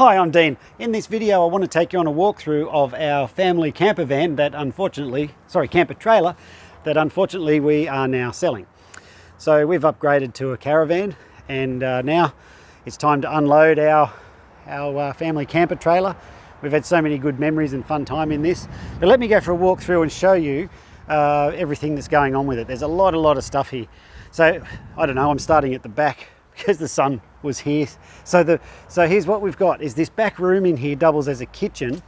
Hi, I'm Dean. In this video I want to take you on a walkthrough of our family camper van that camper trailer that unfortunately we are now selling. So we've upgraded to a caravan and now it's time to unload our family camper trailer. We've had so many good memories and fun time in this. But let me go for a walkthrough and show you everything that's going on with it. There's a lot of stuff here. So I don't know, I'm starting at the back because the sun was here. So here's what we've got is this back room in here doubles as a kitchen,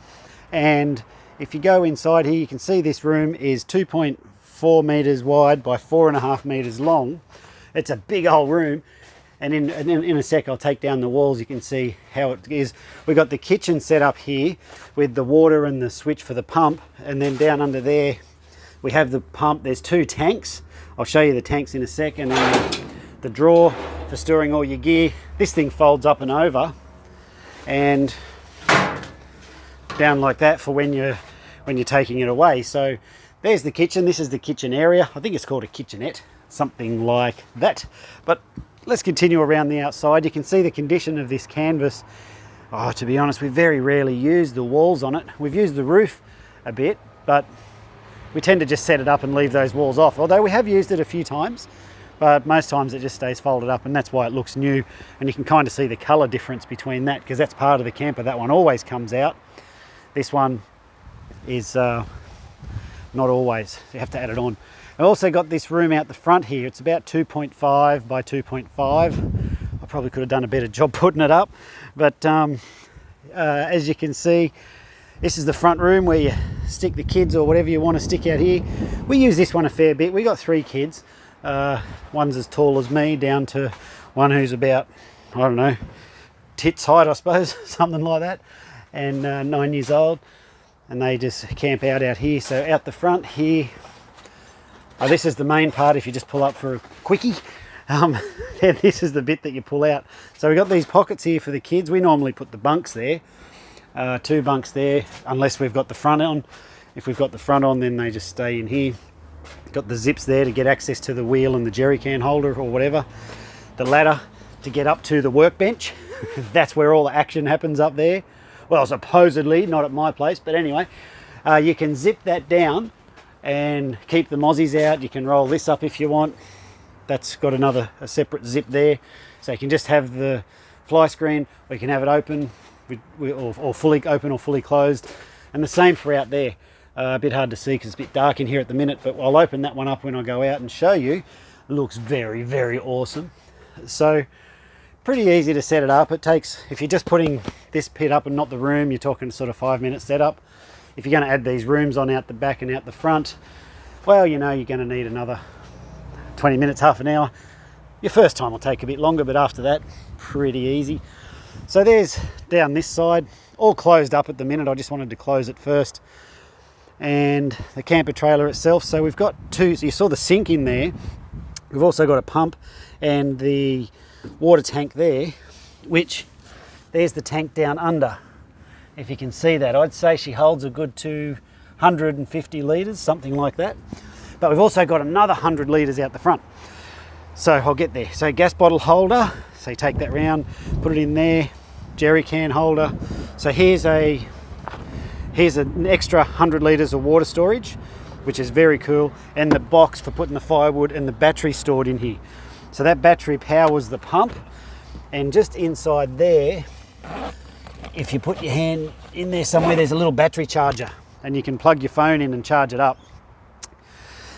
and if you go inside here you can see this room is 2.4 meters wide by 4.5 meters long. It's a big old room, and in a sec I'll take down the walls. You can see how it is. We've got the kitchen set up here with the water and the switch for the pump, and then down under there we have the pump. There's two tanks. I'll show you the tanks in a second, and the drawer for storing all your gear. This thing folds up and over and down like that for when you're taking it away. So there's the kitchen. This is the kitchen area. I think it's called a kitchenette, something like that. But let's continue around the outside. You can see the condition of this canvas. Oh, to be honest, we very rarely use the walls on it. We've used the roof a bit, but we tend to just set it up and leave those walls off. Although we have used it a few times, but most times it just stays folded up, and that's why it looks new. And you can kind of see the color difference between that, because that's part of the camper. That one always comes out. This one is not always. You have to add it on. I've also got this room out the front here. It's about 2.5 by 2.5. I probably could have done a better job putting it up, but as you can see, this is the front room where you stick the kids or whatever you want to stick out here. We use this one a fair bit. We got 3 kids. One's as tall as me, down to one who's about, I don't know, tits height I suppose, something like that, and 9 years old, and they just camp out here. So out the front here, this is the main part. If you just pull up for a quickie, then this is the bit that you pull out. So we've got these pockets here for the kids. We normally put the bunks there, 2 bunks there, unless we've got the front on. If we've got the front on, then they just stay in here. Got the zips there to get access to the wheel and the jerry can holder or whatever. The ladder to get up to the workbench. That's where all the action happens up there. Well, supposedly, not at my place, but anyway. You can zip that down and keep the mozzies out. You can roll this up if you want. That's got a separate zip there. So you can just have the fly screen, or you can have it open or fully open or fully closed. And the same for out there. A bit hard to see because it's a bit dark in here at the minute, but I'll open that one up when I go out and show you. It looks very, very awesome. So pretty easy to set it up. It takes, if you're just putting this pit up and not the room, you're talking sort of 5-minute setup. If you're going to add these rooms on out the back and out the front, well, you know, you're going to need another 20 minutes, half an hour. Your first time will take a bit longer, but after that, pretty easy. So there's down this side, all closed up at the minute. I just wanted to close it first. And the camper trailer itself. So we've got 2, so you saw the sink in there. We've also got a pump and the water tank there, which there's the tank down under. If you can see that, I'd say she holds a good 250 litres, something like that. But we've also got another 100 litres out the front. So I'll get there. So gas bottle holder, so you take that round, put it in there, jerry can holder. So here's an extra 100 litres of water storage, which is very cool, and the box for putting the firewood and the battery stored in here. So that battery powers the pump, and just inside there, if you put your hand in there somewhere, there's a little battery charger, and you can plug your phone in and charge it up.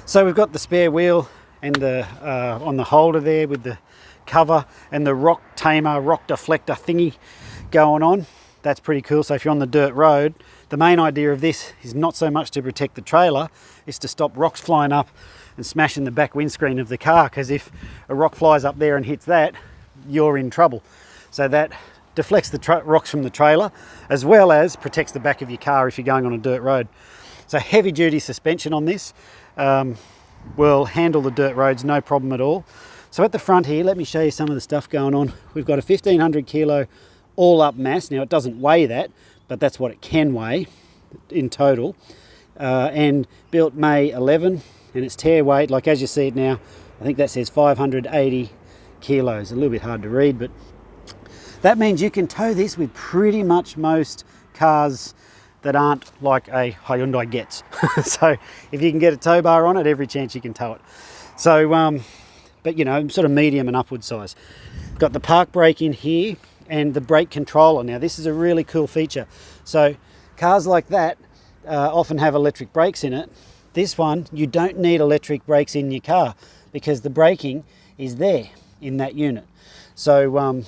So we've got the spare wheel and the on the holder there with the cover and the rock deflector thingy going on. That's pretty cool. So if you're on the dirt road, the main idea of this is not so much to protect the trailer, it's to stop rocks flying up and smashing the back windscreen of the car, because if a rock flies up there and hits that, you're in trouble. So that deflects the rocks from the trailer, as well as protects the back of your car if you're going on a dirt road. So heavy duty suspension on this will handle the dirt roads, no problem at all. So at the front here, let me show you some of the stuff going on. We've got a 1500 kilo all up mass. Now it doesn't weigh that, but that's what it can weigh in total, and built May 11, and its tear weight, like as you see it now, I think that says 580 kilos. A little bit hard to read, but That means you can tow this with pretty much most cars that aren't like a Hyundai Getz. So if you can get a tow bar on it, every chance you can tow it. So, but you know, sort of medium and upward size. Got the park brake in here and the brake controller. Now this is a really cool feature. So cars like that often have electric brakes in it. This one, you don't need electric brakes in your car because the braking is there in that unit. So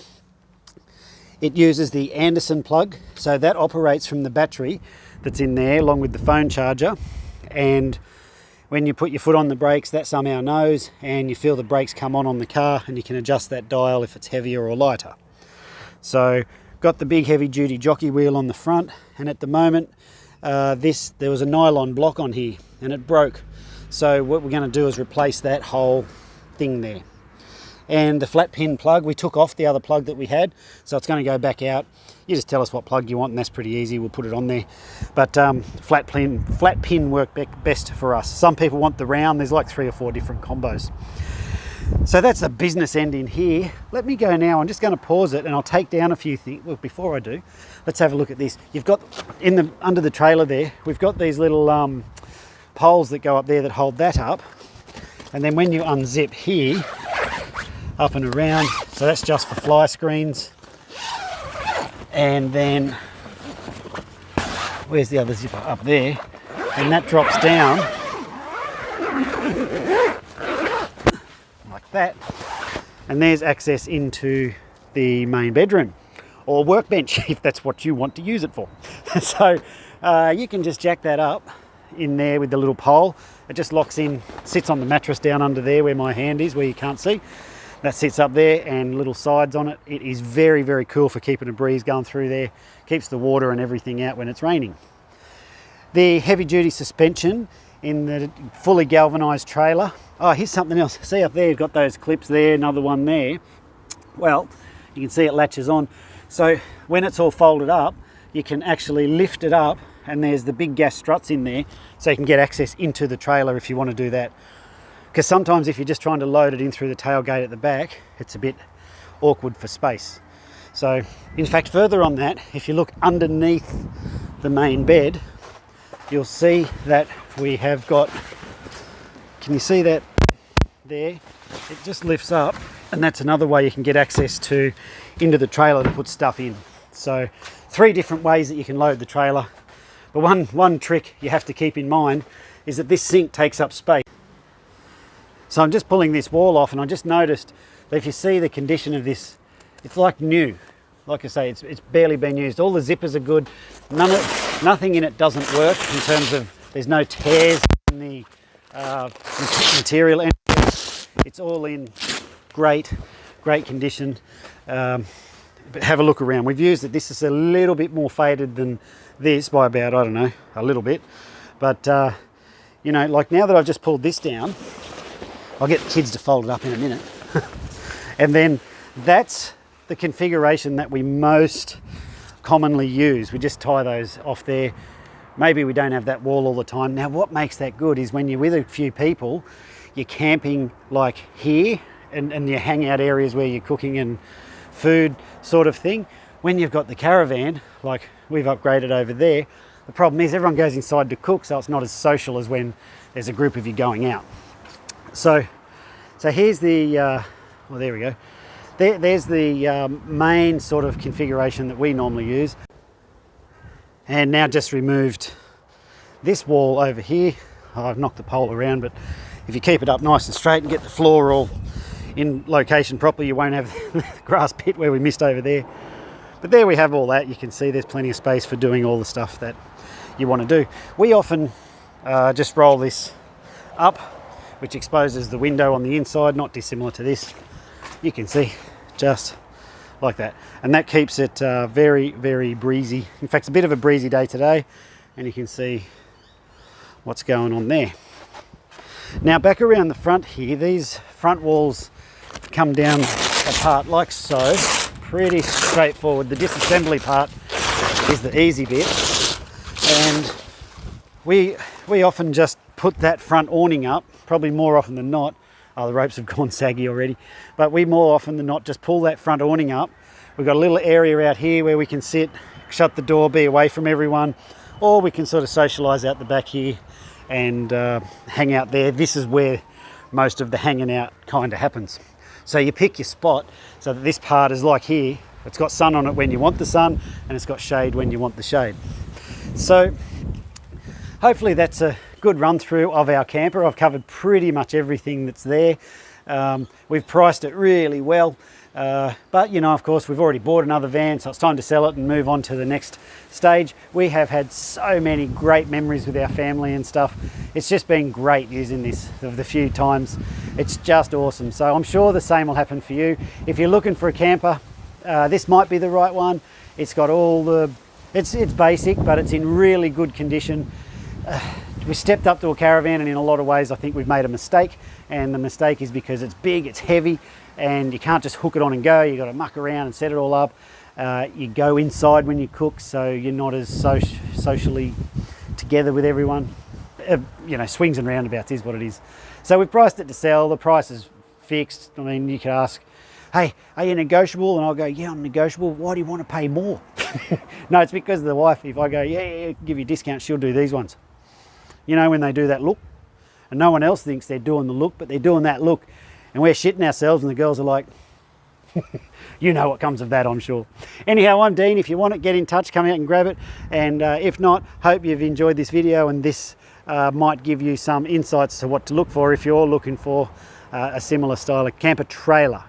it uses the Anderson plug. So that operates from the battery that's in there along with the phone charger. And when you put your foot on the brakes, that somehow knows, and you feel the brakes come on the car, and you can adjust that dial if it's heavier or lighter. So got the big heavy duty jockey wheel on the front, and at the moment there was a nylon block on here and it broke. So what we're going to do is replace that whole thing there. And the flat pin plug, we took off the other plug that we had, so it's going to go back out. You just tell us what plug you want and that's pretty easy, we'll put it on there. But flat pin work best for us. Some people want the round, there's like 3 or 4 different combos. So that's the business end in here. Let me go now, I'm just going to pause it and I'll take down a few things. Well, before I do, let's have a look at this. You've got, under the trailer there, we've got these little poles that go up there that hold that up. And then when you unzip here, up and around, so that's just for fly screens. And then where's the other zipper? Up there, and that drops down like that, and there's access into the main bedroom or workbench if that's what you want to use it for. So you can just jack that up in there with the little pole. It just locks in, sits on the mattress down under there where my hand is, where you can't see. That sits up there, and little sides on it. It is very, very cool for keeping a breeze going through there. Keeps the water and everything out when it's raining. The heavy duty suspension in the fully galvanized trailer. Oh, here's something else. See up there, you've got those clips there, another one there. Well, you can see it latches on. So when it's all folded up, you can actually lift it up, and there's the big gas struts in there, so you can get access into the trailer if you want to do that. Because sometimes if you're just trying to load it in through the tailgate at the back, it's a bit awkward for space. So in fact, further on that, if you look underneath the main bed, you'll see that we have got, can you see that there? It just lifts up, and that's another way you can get access to into the trailer to put stuff in. So 3 different ways that you can load the trailer. But one trick you have to keep in mind is that this sink takes up space. So I'm just pulling this wall off, and I just noticed that if you see the condition of this, it's like new. Like I say, it's barely been used. All the zippers are good. Nothing in it doesn't work in terms of there's no tears in the material. It's all in great condition. But have a look around. We've used it. This is a little bit more faded than this by about, I don't know, a little bit. But you know, like now that I've just pulled this down, I'll get the kids to fold it up in a minute. And then that's the configuration that we most commonly use. We just tie those off there. Maybe we don't have that wall all the time. Now what makes that good is when you're with a few people, you're camping like here, and you hang out areas where you're cooking and food sort of thing. When you've got the caravan, like we've upgraded over there, the problem is everyone goes inside to cook, so it's not as social as when there's a group of you going out. So here's the, well, there we go. There's the main sort of configuration that we normally use. And now just removed this wall over here. Oh, I've knocked the pole around, but if you keep it up nice and straight and get the floor all in location properly, you won't have the grass pit where we missed over there. But there we have all that. You can see there's plenty of space for doing all the stuff that you want to do. We often just roll this up, which exposes the window on the inside, not dissimilar to this. You can see just like that, and that keeps it very, very breezy. In fact, it's a bit of a breezy day today, and you can see what's going on there. Now back around the front here, these front walls come down apart like so. Pretty straightforward. The disassembly part is the easy bit, and we often just put that front awning up, probably more often than not. Oh, the ropes have gone saggy already, but we more often than not just pull that front awning up, We've got a little area out here where we can sit, shut the door, be away from everyone, or we can sort of socialise out the back here and hang out there. This is where most of the hanging out kind of happens. So you pick your spot so that this part is like here. It's got sun on it when you want the sun, and it's got shade when you want the shade. So hopefully that's a good run through of our camper. I've covered pretty much everything that's there. We've priced it really well, but you know, of course, we've already bought another van, so it's time to sell it and move on to the next stage. We have had so many great memories with our family and stuff. It's just been great using this of the few times. It's just awesome. So I'm sure the same will happen for you. If you're looking for a camper, this might be the right one. It's got all the, it's basic, but it's in really good condition. We stepped up to a caravan, and in a lot of ways I think we've made a mistake, and the mistake is because it's big, it's heavy, and you can't just hook it on and go. You've got to muck around and set it all up. You go inside when you cook, so you're not as socially together with everyone. You know, swings and roundabouts is what it is. So we've priced it to sell. The price is fixed. I mean, you could ask, hey, are you negotiable? And I'll go, yeah, I'm negotiable. Why do you want to pay more? No, it's because of the wife. If I go, yeah, give you a discount, she'll do these ones. You know, when they do that look, and no one else thinks they're doing the look, but they're doing that look, and we're shitting ourselves, and the girls are like, you know what comes of that, I'm sure. Anyhow, I'm Dean. If you want it, get in touch, come out and grab it. And if not, hope you've enjoyed this video, and this might give you some insights to what to look for if you're looking for a similar style of camper trailer.